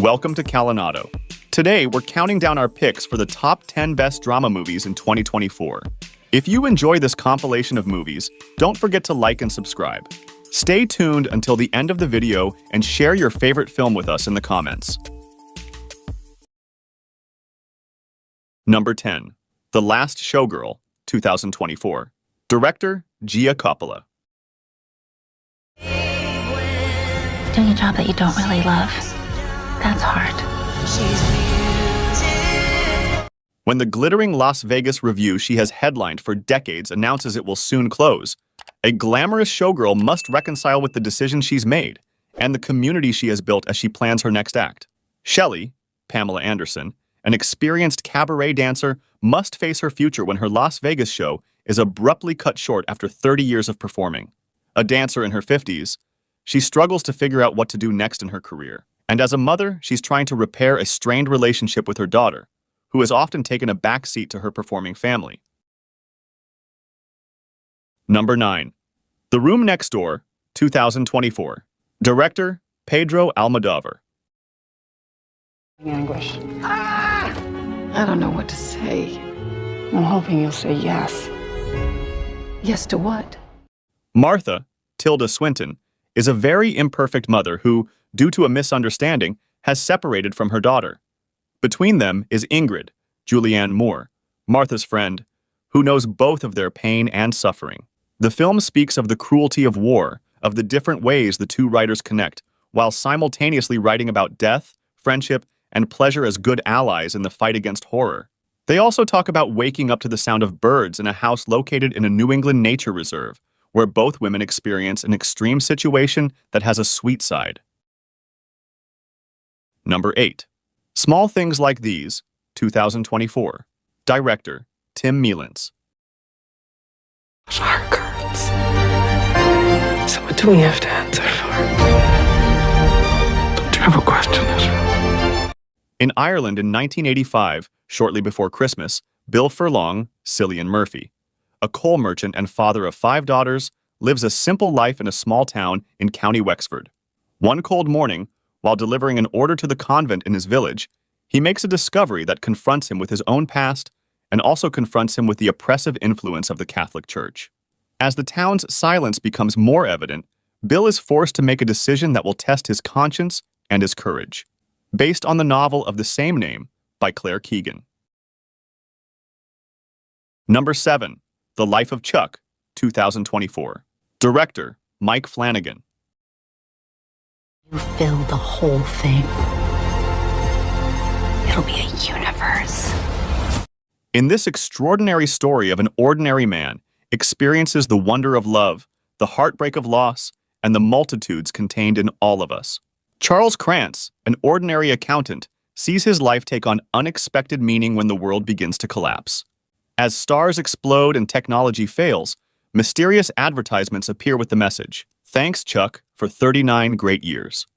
Welcome to Kalinado. Today, we're counting down our picks for the top 10 best drama movies in 2024. If you enjoy this compilation of movies, don't forget to like and subscribe. Stay tuned until the end of the video and share your favorite film with us in the comments. Number 10. The Last Showgirl, 2024. Director, Gia Coppola. Doing a job that you don't really love, that's hard. When the glittering Las Vegas revue she has headlined for decades announces it will soon close, a glamorous showgirl must reconcile with the decisions she's made and the community she has built as she plans her next act. Shelley, Pamela Anderson, an experienced cabaret dancer, must face her future when her Las Vegas show is abruptly cut short after 30 years of performing. A dancer in her 50s, she struggles to figure out what to do next in her career. And as a mother, she's trying to repair a strained relationship with her daughter, who has often taken a back seat to her performing family. Number 9. The Room Next Door, 2024. Director, Pedro Almodovar. Anguish. I don't know what to say. I'm hoping you'll say yes. Yes to what? Martha, Tilda Swinton, is a very imperfect mother who, due to a misunderstanding, has separated from her daughter. Between them is Ingrid, Julianne Moore, Martha's friend, who knows both of their pain and suffering. The film speaks of the cruelty of war, of the different ways the two writers connect, while simultaneously writing about death, friendship, and pleasure as good allies in the fight against horror. They also talk about waking up to the sound of birds in a house located in a New England nature reserve, where both women experience an extreme situation that has a sweet side. Number 8. Small Things Like These, 2024. Director, Tim Mealance. Our cards. So what do we have to answer for? Don't you have a question, Ezra? In Ireland in 1985, shortly before Christmas, Bill Furlong, Cillian Murphy, a coal merchant and father of 5 daughters, lives a simple life in a small town in County Wexford. One cold morning, while delivering an order to the convent in his village, he makes a discovery that confronts him with his own past and also confronts him with the oppressive influence of the Catholic Church. As the town's silence becomes more evident, Bill is forced to make a decision that will test his conscience and his courage. Based on the novel of the same name by Claire Keegan. Number 7. The Life of Chuck, 2024. Director, Mike Flanagan. You fill the whole thing. It'll be a universe. In this extraordinary story of an ordinary man experiences the wonder of love, the heartbreak of loss, and the multitudes contained in all of us. Charles Krantz, an ordinary accountant, sees his life take on unexpected meaning when the world begins to collapse. As stars explode and technology fails, mysterious advertisements appear with the message, "Thanks, Chuck, for 39 great years."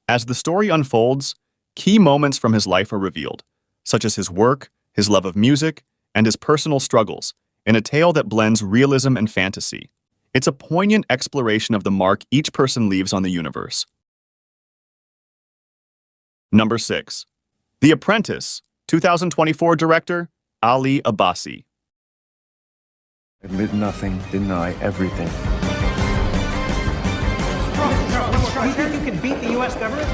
As the story unfolds, key moments from his life are revealed, such as his work, his love of music, and his personal struggles, in a tale that blends realism and fantasy. It's a poignant exploration of the mark each person leaves on the universe. Number 6. The Apprentice, 2024 director, Ali Abbasi. Admit nothing, deny everything. You think you can beat the U.S. government?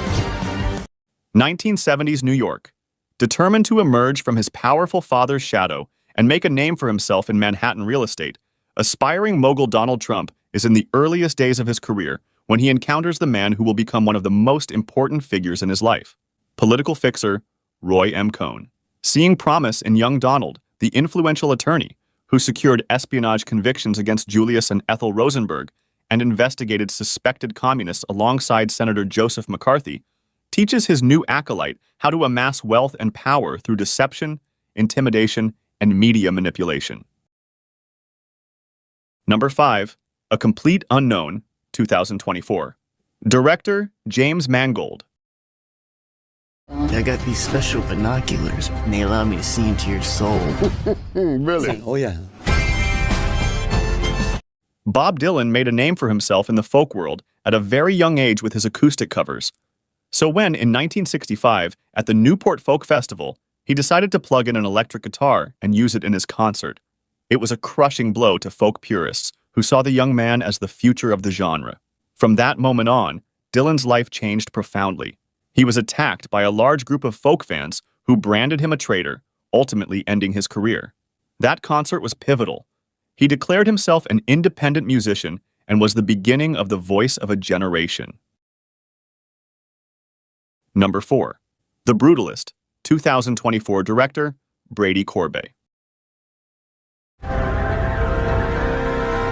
1970s New York. Determined to emerge from his powerful father's shadow and make a name for himself in Manhattan real estate, aspiring mogul Donald Trump is in the earliest days of his career when he encounters the man who will become one of the most important figures in his life, political fixer Roy M. Cohn. Seeing promise in young Donald, the influential attorney who secured espionage convictions against Julius and Ethel Rosenberg and investigated suspected communists alongside Senator Joseph McCarthy, teaches his new acolyte how to amass wealth and power through deception, intimidation, and media manipulation. Number 5. A Complete Unknown, 2024. Director, James Mangold. I got these special binoculars, and they allow me to see into your soul. Really? Oh, yeah. Bob Dylan made a name for himself in the folk world at a very young age with his acoustic covers. So when, in 1965, at the Newport Folk Festival, he decided to plug in an electric guitar and use it in his concert, it was a crushing blow to folk purists who saw the young man as the future of the genre. From that moment on, Dylan's life changed profoundly. He was attacked by a large group of folk fans who branded him a traitor, ultimately ending his career. That concert was pivotal. He declared himself an independent musician and was the beginning of the voice of a generation. Number 4. The Brutalist, 2024 director, Brady Corbet.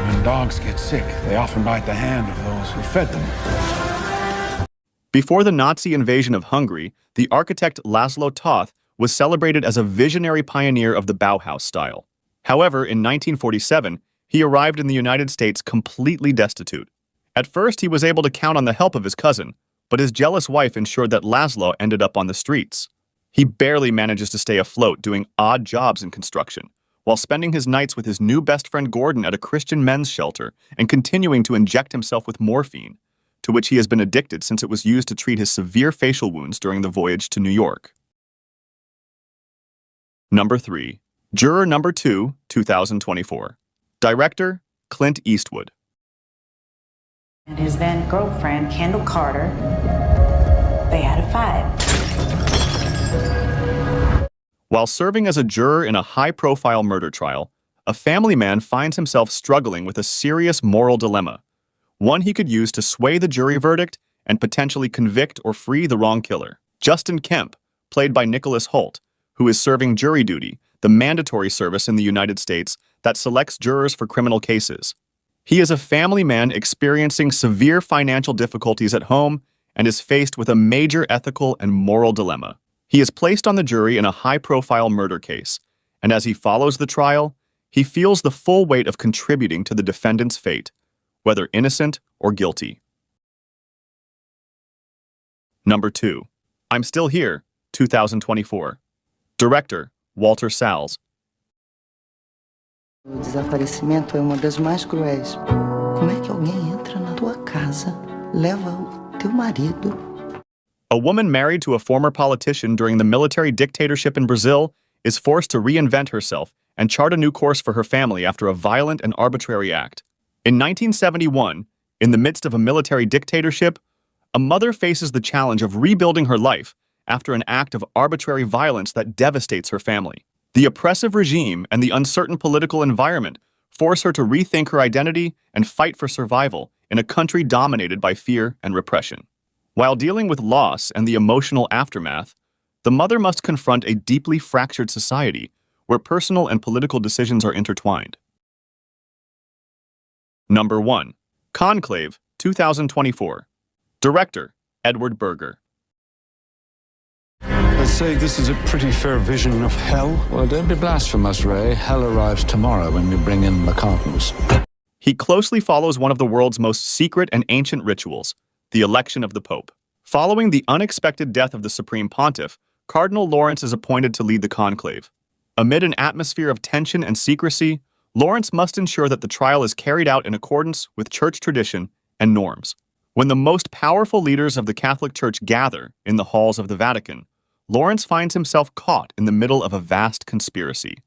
When dogs get sick, they often bite the hand of those who fed them. Before the Nazi invasion of Hungary, the architect Laszlo Toth was celebrated as a visionary pioneer of the Bauhaus style. However, in 1947, he arrived in the United States completely destitute. At first, he was able to count on the help of his cousin, but his jealous wife ensured that Laszlo ended up on the streets. He barely manages to stay afloat doing odd jobs in construction, while spending his nights with his new best friend Gordon at a Christian men's shelter and continuing to inject himself with morphine, to which he has been addicted since it was used to treat his severe facial wounds during the voyage to New York. Number 3. Juror Number 2, 2024. Director, Clint Eastwood. And his then girlfriend, Kendall Carter, they had a fight. While serving as a juror in a high-profile murder trial, a family man finds himself struggling with a serious moral dilemma, one he could use to sway the jury verdict and potentially convict or free the wrong killer. Justin Kemp, played by Nicholas Hoult, who is serving jury duty, the mandatory service in the United States that selects jurors for criminal cases. He is a family man experiencing severe financial difficulties at home and is faced with a major ethical and moral dilemma. He is placed on the jury in a high-profile murder case, and as he follows the trial, he feels the full weight of contributing to the defendant's fate, whether innocent or guilty. Number 2. I'm Still Here, 2024. Director, Walter Salles. O desaparecimento é uma das mais cruéis. Como é que alguém entra na tua casa, leva o teu marido? A woman married to a former politician during the military dictatorship in Brazil is forced to reinvent herself and chart a new course for her family after a violent and arbitrary act. In 1971, in the midst of a military dictatorship, a mother faces the challenge of rebuilding her life after an act of arbitrary violence that devastates her family. The oppressive regime and the uncertain political environment force her to rethink her identity and fight for survival in a country dominated by fear and repression. While dealing with loss and the emotional aftermath, the mother must confront a deeply fractured society where personal and political decisions are intertwined. Number 1. Conclave, 2024. Director, Edward Berger. I'd say this is a pretty fair vision of hell. Well, don't be blasphemous, Ray. Hell arrives tomorrow when we bring in the Cardinals. He closely follows one of the world's most secret and ancient rituals, the election of the Pope. Following the unexpected death of the Supreme Pontiff, Cardinal Lawrence is appointed to lead the conclave. Amid an atmosphere of tension and secrecy, Lawrence must ensure that the trial is carried out in accordance with church tradition and norms. When the most powerful leaders of the Catholic Church gather in the halls of the Vatican, Lawrence finds himself caught in the middle of a vast conspiracy.